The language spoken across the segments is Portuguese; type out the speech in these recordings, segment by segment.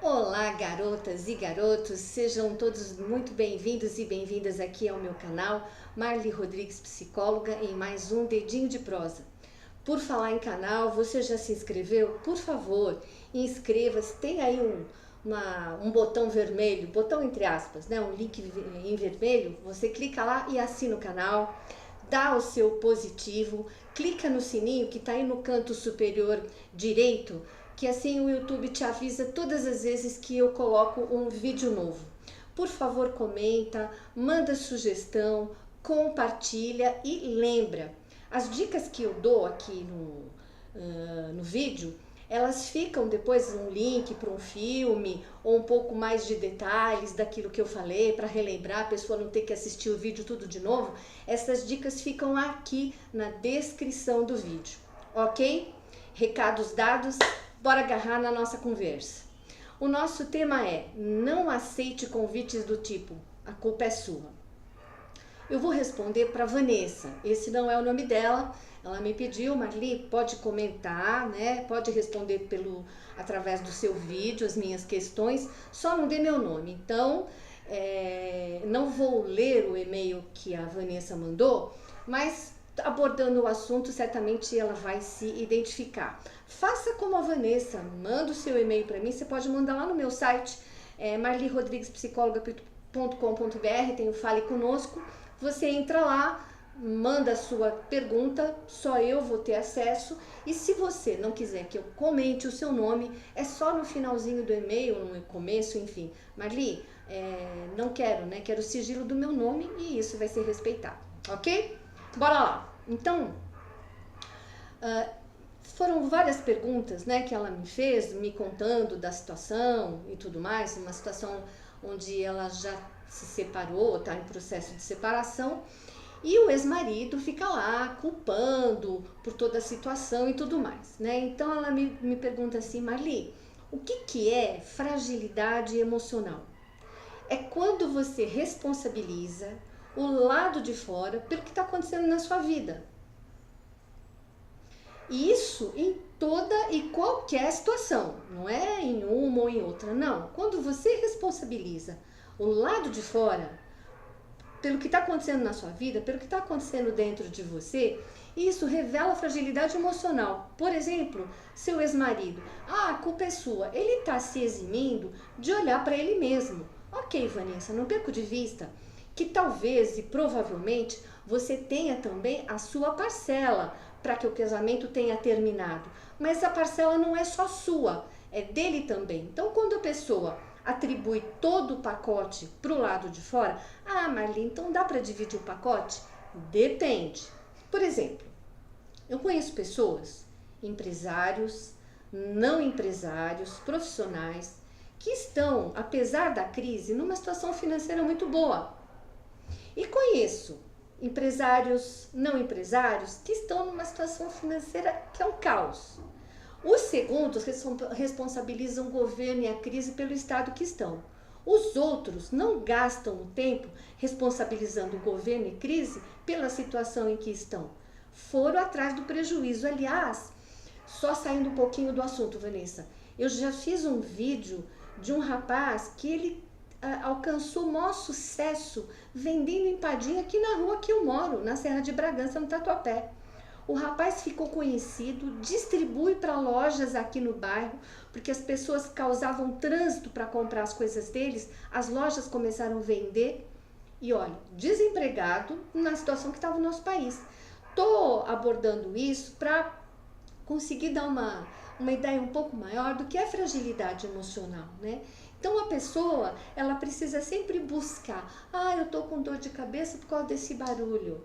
Olá, garotas e garotos, sejam todos muito bem-vindos e bem-vindas aqui ao meu canal, Marli Rodrigues Psicóloga, em mais um Dedinho de Prosa. Por falar em canal, você já se inscreveu? Por favor, inscreva-se, tem aí um botão vermelho, botão entre aspas, né? Um link em vermelho, você clica lá e assina o canal, dá o seu positivo, clica no sininho que está aí no canto superior direito, que assim o YouTube te avisa todas as vezes que eu coloco um vídeo novo. Por favor, comenta, manda sugestão, compartilha e lembra, as dicas que eu dou aqui no vídeo, elas ficam depois um link para um filme ou um pouco mais de detalhes daquilo que eu falei para relembrar, a pessoa não ter que assistir o vídeo tudo de novo. Essas dicas ficam aqui na descrição do vídeo, ok? Recados dados, bora agarrar na nossa conversa. O nosso tema é: não aceite convites do tipo, a culpa é sua. Eu vou responder para Vanessa, esse não é o nome dela, ela me pediu, Marli, pode comentar, né? Pode responder através do seu vídeo as minhas questões, só não dê meu nome. Então, não vou ler o e-mail que a Vanessa mandou, mas abordando o assunto, certamente ela vai se identificar. Faça como a Vanessa, manda o seu e-mail para mim, você pode mandar lá no meu site, marlirodriguespsicologa.com.br, tem o Fale Conosco. Você entra lá, manda a sua pergunta, só eu vou ter acesso, e se você não quiser que eu comente o seu nome, é só no finalzinho do e-mail, no começo, enfim. Marli, não quero, né? Quero o sigilo do meu nome e isso vai ser respeitado, ok? Bora lá. Então, foram várias perguntas, né, que ela me fez, me contando da situação e tudo mais, uma situação onde ela já se separou, está em processo de separação, e o ex-marido fica lá culpando por toda a situação e tudo mais, né? Então ela me pergunta assim: Marli, o que é fragilidade emocional? É quando você responsabiliza o lado de fora pelo que está acontecendo na sua vida. E isso em toda e qualquer situação, não é em uma ou em outra, não. Quando você responsabiliza o lado de fora pelo que está acontecendo na sua vida, pelo que está acontecendo dentro de você, isso revela fragilidade emocional. Por exemplo, seu ex-marido, a culpa é sua, ele está se eximindo de olhar para ele mesmo. Ok, Vanessa, não perco de vista que talvez e provavelmente você tenha também a sua parcela para que o casamento tenha terminado, mas a parcela não é só sua, é dele também. Então, quando a pessoa atribui todo o pacote para o lado de fora, Marli, então dá para dividir o pacote? Depende. Por exemplo, eu conheço pessoas, empresários, não empresários, profissionais, que estão, apesar da crise, numa situação financeira muito boa. E conheço empresários, não empresários, que estão numa situação financeira que é um caos. Os segundos responsabilizam o governo e a crise pelo estado que estão. Os outros não gastam o tempo responsabilizando o governo e crise pela situação em que estão. Foram atrás do prejuízo. Aliás, só saindo um pouquinho do assunto, Vanessa, eu já fiz um vídeo de um rapaz que ele alcançou o maior sucesso vendendo empadinha aqui na rua que eu moro, na Serra de Bragança, no Tatuapé. O rapaz ficou conhecido, distribui para lojas aqui no bairro, porque as pessoas causavam trânsito para comprar as coisas deles, as lojas começaram a vender. E olha, desempregado na situação que estava o nosso país. Estou abordando isso para conseguir dar uma ideia um pouco maior do que é fragilidade emocional, né? Então a pessoa, ela precisa sempre buscar: eu tô com dor de cabeça por causa desse barulho.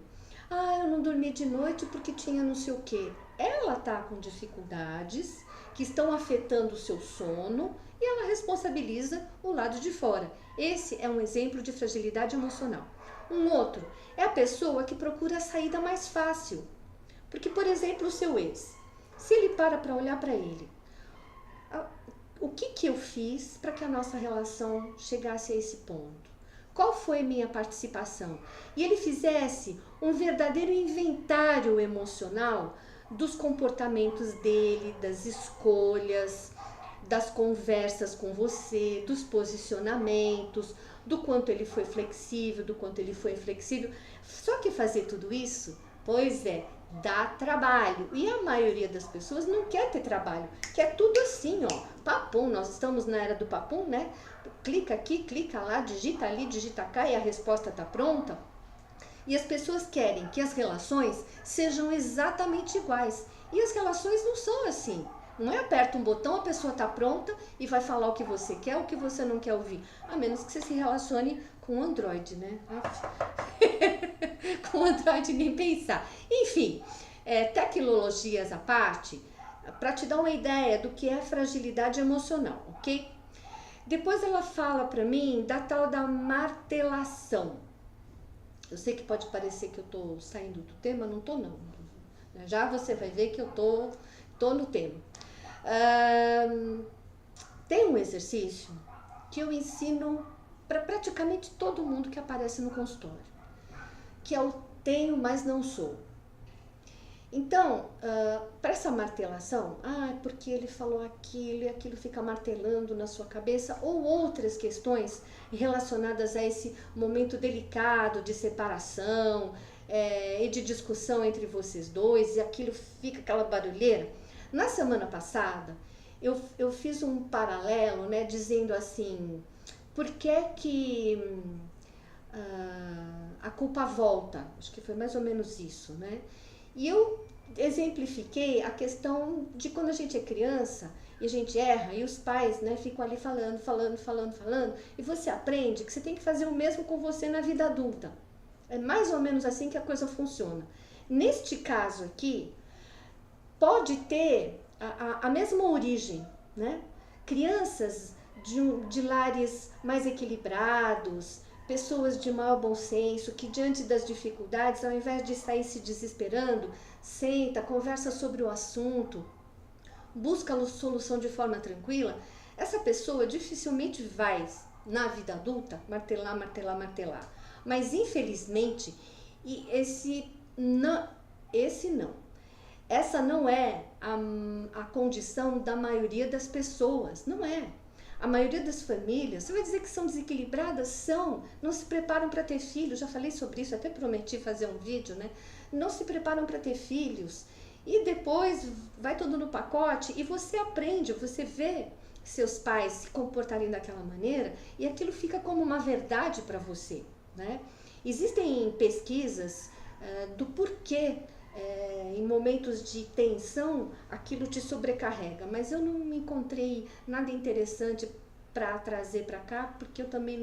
Eu não dormi de noite porque tinha não sei o quê. Ela tá com dificuldades que estão afetando o seu sono e ela responsabiliza o lado de fora. Esse é um exemplo de fragilidade emocional. Um outro é a pessoa que procura a saída mais fácil. Porque, por exemplo, o seu ex, se ele para olhar para ele, o que eu fiz para que a nossa relação chegasse a esse ponto? Qual foi minha participação? E ele fizesse um verdadeiro inventário emocional dos comportamentos dele, das escolhas, das conversas com você, dos posicionamentos, do quanto ele foi flexível, do quanto ele foi inflexível. Só que fazer tudo isso, pois é, dá trabalho. E a maioria das pessoas não quer ter trabalho, quer tudo assim, ó, papum. Nós estamos na era do papum, né? Clica aqui, clica lá, digita ali, digita cá e a resposta tá pronta. E as pessoas querem que as relações sejam exatamente iguais. E as relações não são assim. Não é aperta um botão, a pessoa está pronta e vai falar o que você quer, o que você não quer ouvir. A menos que você se relacione com o Android, né? Com o Android nem pensar. Enfim, tecnologias à parte, para te dar uma ideia do que é fragilidade emocional, ok? Depois ela fala para mim da tal da martelação. Eu sei que pode parecer que eu tô saindo do tema, não tô não. Já você vai ver que eu tô no tema. Tem um exercício que eu ensino para praticamente todo mundo que aparece no consultório, que é o tenho, mas não sou. Então, para essa martelação, porque ele falou aquilo e aquilo fica martelando na sua cabeça, ou outras questões relacionadas a esse momento delicado de separação e de discussão entre vocês dois, e aquilo fica aquela barulheira. Na semana passada, eu fiz um paralelo, né, dizendo assim, por que a culpa volta? Acho que foi mais ou menos isso, né? E eu exemplifiquei a questão de quando a gente é criança e a gente erra e os pais, né, ficam ali falando, e você aprende que você tem que fazer o mesmo com você na vida adulta. É mais ou menos assim que a coisa funciona. Neste caso aqui, pode ter a mesma origem, né? Crianças de lares mais equilibrados, pessoas de maior bom senso, que diante das dificuldades, ao invés de sair se desesperando, senta, conversa sobre o assunto, busca a solução de forma tranquila, essa pessoa dificilmente vai, na vida adulta, martelar. Mas, infelizmente, essa não é a condição da maioria das pessoas, não é. A maioria das famílias, você vai dizer que são desequilibradas? São, não se preparam para ter filhos, já falei sobre isso, até prometi fazer um vídeo, né? Não se preparam para ter filhos e depois vai tudo no pacote e você aprende, você vê seus pais se comportarem daquela maneira e aquilo fica como uma verdade para você, né? Existem pesquisas do porquê em momentos de tensão aquilo te sobrecarrega, mas eu não encontrei nada interessante para trazer para cá, porque eu também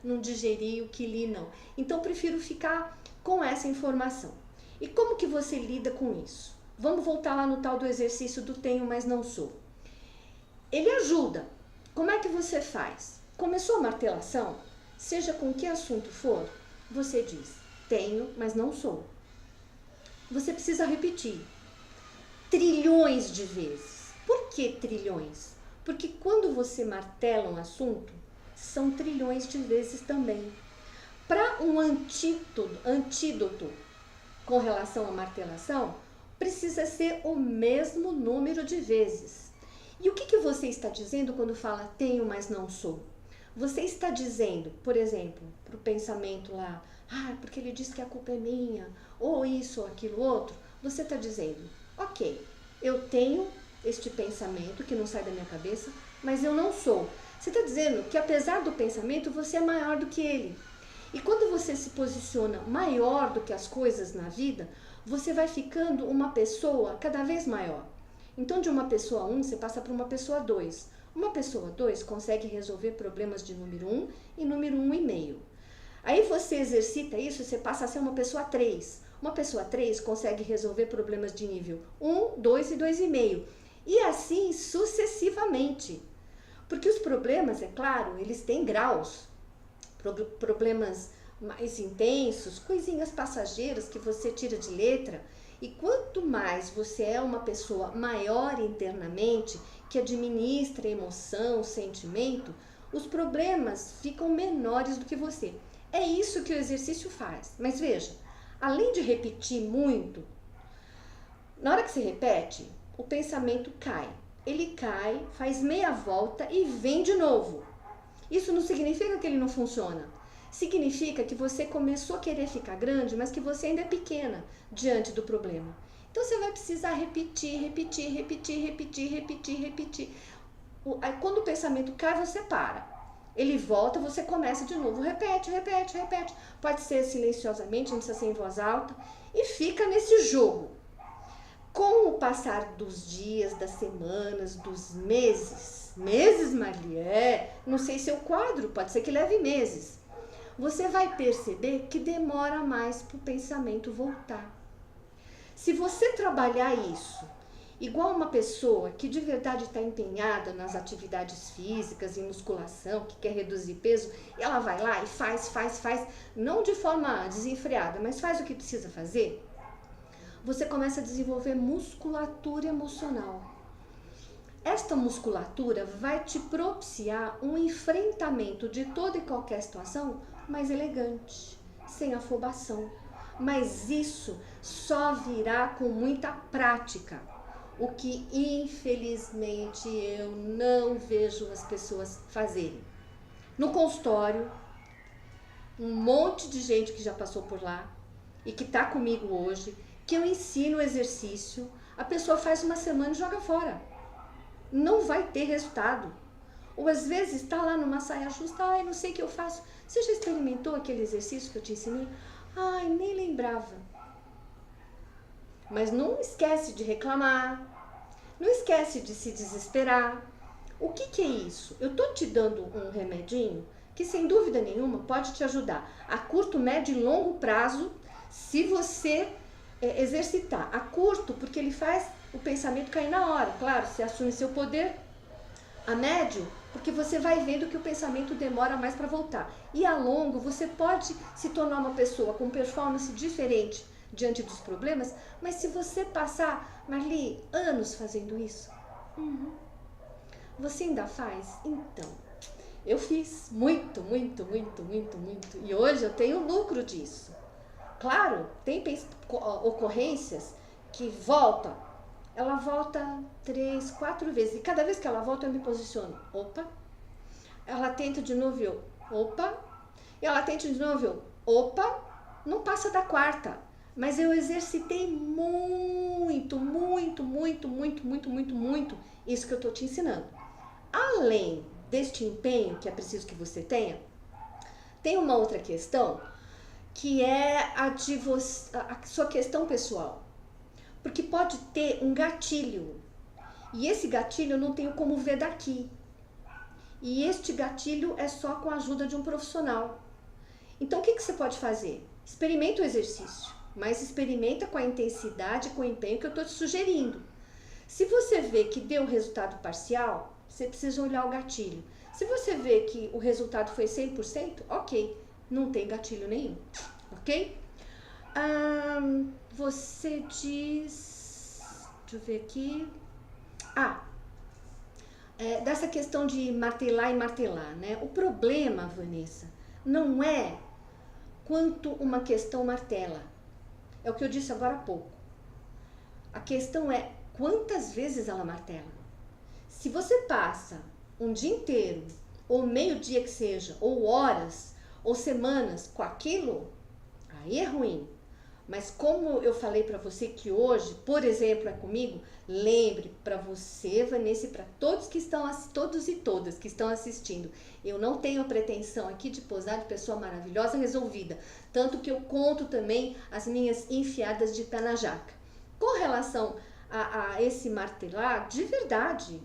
não digeri o que li não. Então prefiro ficar com essa informação. E como que você lida com isso? Vamos voltar lá no tal do exercício do tenho, mas não sou. Ele ajuda. Como é que você faz? Começou a martelação? Seja com que assunto for, você diz tenho, mas não sou. Você precisa repetir trilhões de vezes. Por que trilhões? Porque quando você martela um assunto, são trilhões de vezes também. Para um antídoto com relação à martelação, precisa ser o mesmo número de vezes. E o que você está dizendo quando fala tenho, mas não sou? Você está dizendo, por exemplo, para o pensamento lá, porque ele disse que a culpa é minha, ou isso ou aquilo outro, você está dizendo, ok, eu tenho este pensamento que não sai da minha cabeça, mas eu não sou. Você está dizendo que apesar do pensamento, você é maior do que ele. E quando você se posiciona maior do que as coisas na vida, você vai ficando uma pessoa cada vez maior. Então de uma pessoa 1, você passa para uma pessoa 2. Uma pessoa 2 consegue resolver problemas de número 1 e número 1,5. Aí você exercita isso, você passa a ser uma pessoa 3. Uma pessoa 3 consegue resolver problemas de nível 1, 2 e 2,5. E assim sucessivamente. Porque os problemas, é claro, eles têm graus. Problemas mais intensos, coisinhas passageiras que você tira de letra. E quanto mais você é uma pessoa maior internamente, que administra emoção, sentimento, os problemas ficam menores do que você. É isso que o exercício faz. Mas veja, além de repetir muito, na hora que você repete, o pensamento cai. ele cai, faz meia volta e vem de novo. Isso não significa que ele não funciona. Significa que você começou a querer ficar grande, mas que você ainda é pequena diante do problema. Então você vai precisar repetir, repetir, repetir, repetir, repetir, repetir. Aí, quando o pensamento cai, você para. Ele volta, você começa de novo. Repete, repete, repete. Pode ser silenciosamente, não precisa ser em voz alta. E fica nesse jogo. Com o passar dos dias, das semanas, dos meses, Marli, não sei se é o quadro, pode ser que leve meses. Você vai perceber que demora mais para o pensamento voltar. Se você trabalhar isso, igual uma pessoa que de verdade está empenhada nas atividades físicas, em musculação, que quer reduzir peso, ela vai lá e faz, não de forma desenfreada, mas faz o que precisa fazer, você começa a desenvolver musculatura emocional. Esta musculatura vai te propiciar um enfrentamento de toda e qualquer situação mais elegante, sem afobação. Mas isso só virá com muita prática, o que infelizmente eu não vejo as pessoas fazerem. No consultório, um monte de gente que já passou por lá e que está comigo hoje, que eu ensino o exercício, a pessoa faz uma semana e joga fora. Não vai ter resultado. Ou às vezes está lá numa saia justa, ai, não sei o que eu faço. Você já experimentou aquele exercício que eu te ensinei? Ai, nem lembrava. Mas não esquece de reclamar, não esquece de se desesperar. O que é isso? Eu tô te dando um remedinho que sem dúvida nenhuma pode te ajudar a curto, médio e longo prazo, se você exercitar. A curto, porque ele faz o pensamento cair na hora, claro, você assume seu poder. A médio, porque você vai vendo que o pensamento demora mais para voltar. E a longo, você pode se tornar uma pessoa com performance diferente diante dos problemas, mas se você passar, Marli, anos fazendo isso, você ainda faz? Então, eu fiz muito, e hoje eu tenho lucro disso. Claro, tem ocorrências que ela volta 3, 4 vezes, e cada vez que ela volta eu me posiciono, opa, ela tenta de novo, eu, opa, e ela tenta de novo, eu, opa, não passa da quarta, mas eu exercitei muito isso que eu tô te ensinando. Além deste empenho que é preciso que você tenha, tem uma outra questão, que é a sua questão pessoal. Porque pode ter um gatilho, e esse gatilho eu não tenho como ver daqui. E este gatilho é só com a ajuda de um profissional. Então o que você pode fazer? Experimenta o exercício, mas experimenta com a intensidade, com o empenho que eu estou te sugerindo. Se você vê que deu resultado parcial, você precisa olhar o gatilho. Se você vê que o resultado foi 100%, ok, não tem gatilho nenhum, ok? Você diz, deixa eu ver aqui, dessa questão de martelar e martelar, né? O problema, Vanessa, não é quanto uma questão martela, é o que eu disse agora há pouco. A questão é quantas vezes ela martela. Se você passa um dia inteiro, ou meio dia que seja, ou horas, ou semanas com aquilo, aí é ruim. Mas como eu falei para você que hoje, por exemplo, é comigo, lembre para você, Vanessa, e para todos que estão, todos e todas que estão assistindo, eu não tenho a pretensão aqui de posar de pessoa maravilhosa resolvida, tanto que eu conto também as minhas enfiadas de pé na jaca. Com relação a esse martelar, de verdade,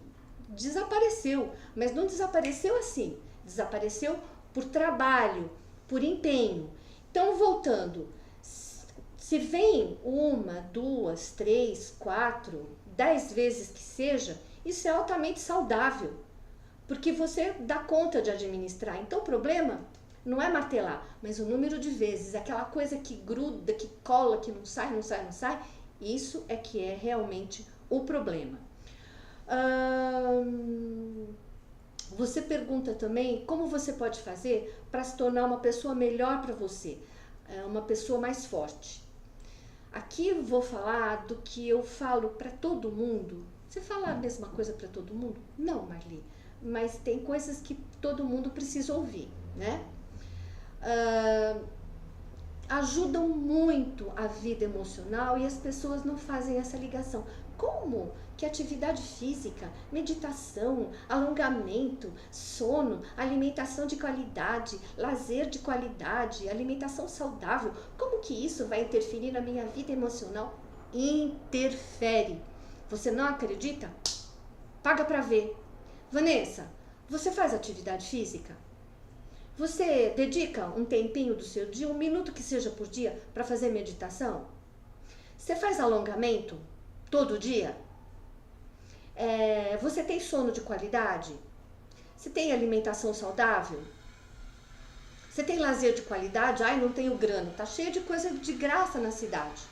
desapareceu, mas não desapareceu assim, desapareceu por trabalho, por empenho. Então, voltando, se vem 1, 2, 3, 4, 10 vezes que seja, isso é altamente saudável, porque você dá conta de administrar. Então o problema não é martelar, mas o número de vezes, aquela coisa que gruda, que cola, que não sai, isso é que é realmente o problema. Você pergunta também como você pode fazer para se tornar uma pessoa melhor para você, uma pessoa mais forte. Aqui eu vou falar do que eu falo para todo mundo. Você fala a mesma coisa para todo mundo? Não, Marli, mas tem coisas que todo mundo precisa ouvir, né? Ajudam muito a vida emocional e as pessoas não fazem essa ligação. Como que atividade física, meditação, alongamento, sono, alimentação de qualidade, lazer de qualidade, alimentação saudável, como que isso vai interferir na minha vida emocional? Interfere. Você não acredita? Paga pra ver. Vanessa, você faz atividade física? Você dedica um tempinho do seu dia, 1 minuto que seja por dia, para fazer meditação? Você faz alongamento todo dia? Você tem sono de qualidade? Você tem alimentação saudável? Você tem lazer de qualidade? Ai, não tenho grana. Tá cheio de coisa de graça na cidade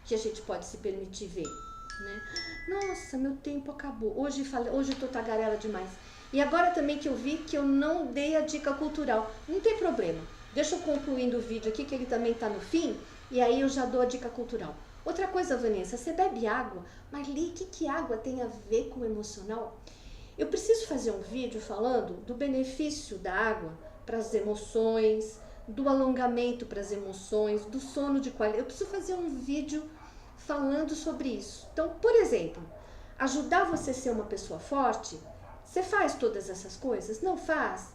que a gente pode se permitir ver, né? Nossa, meu tempo acabou. Hoje eu tô tagarela demais. E agora também que eu vi que eu não dei a dica cultural. Não tem problema. Deixa eu concluindo o vídeo aqui, que ele também tá no fim, e aí eu já dou a dica cultural. Outra coisa, Vanessa, você bebe água? Marli, o que água tem a ver com o emocional? Eu preciso fazer um vídeo falando do benefício da água para as emoções, do alongamento para as emoções, do sono de qualidade. Eu preciso fazer um vídeo falando sobre isso. Então, por exemplo, ajudar você a ser uma pessoa forte, você faz todas essas coisas? Não faz?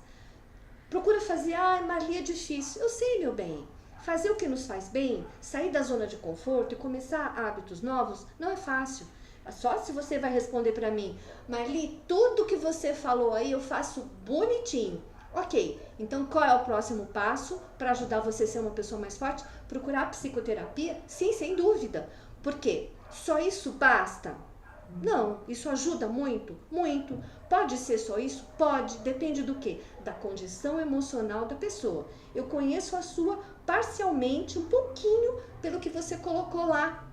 Procura fazer, Marli, é difícil. Eu sei, meu bem. Fazer o que nos faz bem, sair da zona de conforto e começar hábitos novos, não é fácil. Só se você vai responder para mim, Marli, tudo que você falou aí eu faço bonitinho. Ok, então qual é o próximo passo para ajudar você a ser uma pessoa mais forte? Procurar psicoterapia? Sim, sem dúvida. Por quê? Só isso basta? Não, isso ajuda muito? Muito. Pode ser só isso? Pode. Depende do quê? Da condição emocional da pessoa. Eu conheço a sua parcialmente, um pouquinho, pelo que você colocou lá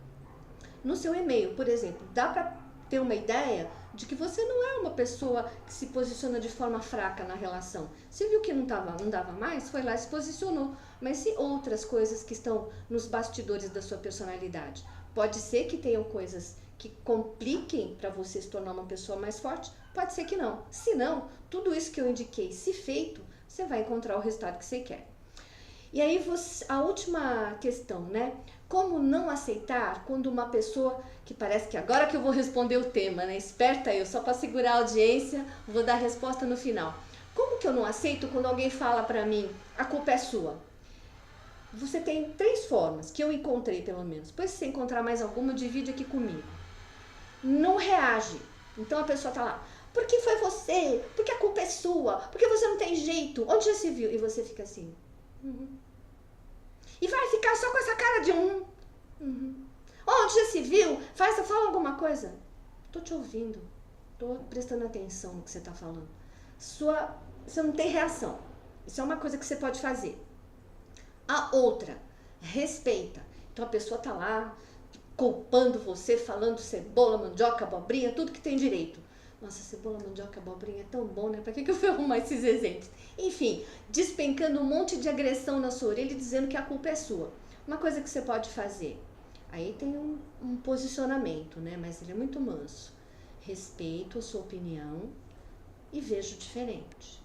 no seu e-mail. Por exemplo, dá para ter uma ideia de que você não é uma pessoa que se posiciona de forma fraca na relação. Você viu que não dava mais? Foi lá e se posicionou. Mas e outras coisas que estão nos bastidores da sua personalidade? Pode ser que tenham coisas que compliquem para você se tornar uma pessoa mais forte, pode ser que não. Se não, tudo isso que eu indiquei, se feito, você vai encontrar o resultado que você quer. E aí, a última questão, né? Como não aceitar quando uma pessoa, que parece que agora que eu vou responder o tema, né? Esperta eu, só para segurar a audiência, vou dar a resposta no final. Como que eu não aceito quando alguém fala para mim, a culpa é sua? Você tem 3 formas, que eu encontrei pelo menos. Depois se você encontrar mais alguma, divide aqui comigo. Não reage. Então a pessoa tá lá, por que foi você? Porque a culpa é sua? Porque você não tem jeito? Onde já se viu? E você fica assim. E vai ficar só com essa cara de Onde já se viu? Fala alguma coisa. Tô te ouvindo. Tô prestando atenção no que você tá falando. Você não tem reação. Isso é uma coisa que você pode fazer. A outra, respeita. Então a pessoa tá lá culpando você, falando cebola, mandioca, abobrinha, tudo que tem direito. Nossa, cebola, mandioca, abobrinha é tão bom, né? Pra que eu fui arrumar esses exemplos? Enfim, despencando um monte de agressão na sua orelha e dizendo que a culpa é sua. Uma coisa que você pode fazer, aí tem um posicionamento, né? Mas ele é muito manso. Respeito a sua opinião e vejo diferente.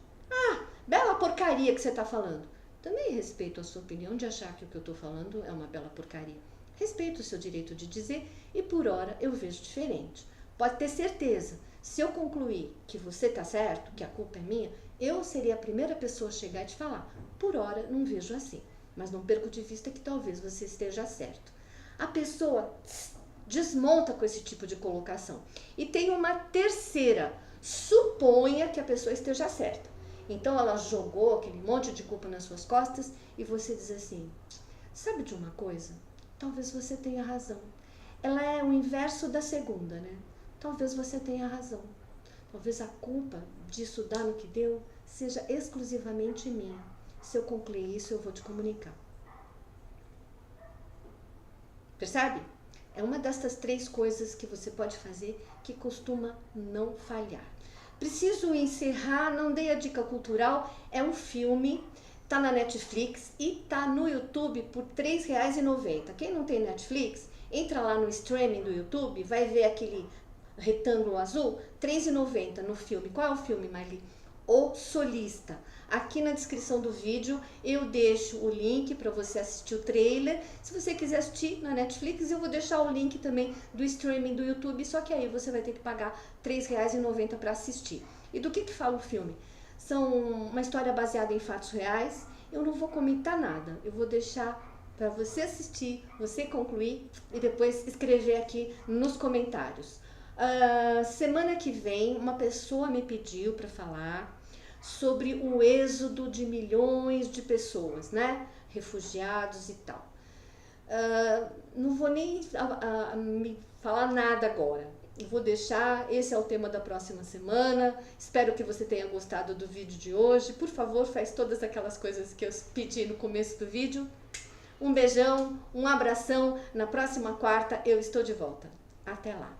Bela porcaria que você tá falando. Também respeito a sua opinião de achar que o que eu tô falando é uma bela porcaria. Respeito o seu direito de dizer e por hora eu vejo diferente. Pode ter certeza, se eu concluir que você tá certo, que a culpa é minha, eu seria a primeira pessoa a chegar e te falar. Por hora não vejo assim, mas não perco de vista que talvez você esteja certo. A pessoa desmonta com esse tipo de colocação. E tem uma terceira, suponha que a pessoa esteja certa. Então ela jogou aquele monte de culpa nas suas costas e você diz assim, sabe de uma coisa? Talvez você tenha razão. Ela é o inverso da segunda, né? Talvez você tenha razão. Talvez a culpa disso dar no que deu seja exclusivamente minha. Se eu concluir isso, eu vou te comunicar. Percebe? É uma dessas 3 coisas que você pode fazer que costuma não falhar. Preciso encerrar, não dei a dica cultural, é um filme, tá na Netflix e tá no YouTube por R$3,90. Quem não tem Netflix, entra lá no streaming do YouTube, vai ver aquele retângulo azul, R$3,90 no filme. Qual é o filme, Marli? O Solista. Aqui na descrição do vídeo eu deixo o link para você assistir o trailer. Se você quiser assistir na Netflix, eu vou deixar o link também do streaming do YouTube, só que aí você vai ter que pagar R$3,90 para assistir. E do que fala o filme? São uma história baseada em fatos reais. Eu não vou comentar nada, eu vou deixar para você assistir, você concluir e depois escrever aqui nos comentários. Semana que vem, uma pessoa me pediu para falar sobre o êxodo de milhões de pessoas, né? Refugiados e tal. Não vou nem me falar nada agora. Eu vou deixar, esse é o tema da próxima semana. Espero que você tenha gostado do vídeo de hoje. Por favor, faz todas aquelas coisas que eu pedi no começo do vídeo. Um beijão, um abração. Na próxima quarta eu estou de volta. Até lá.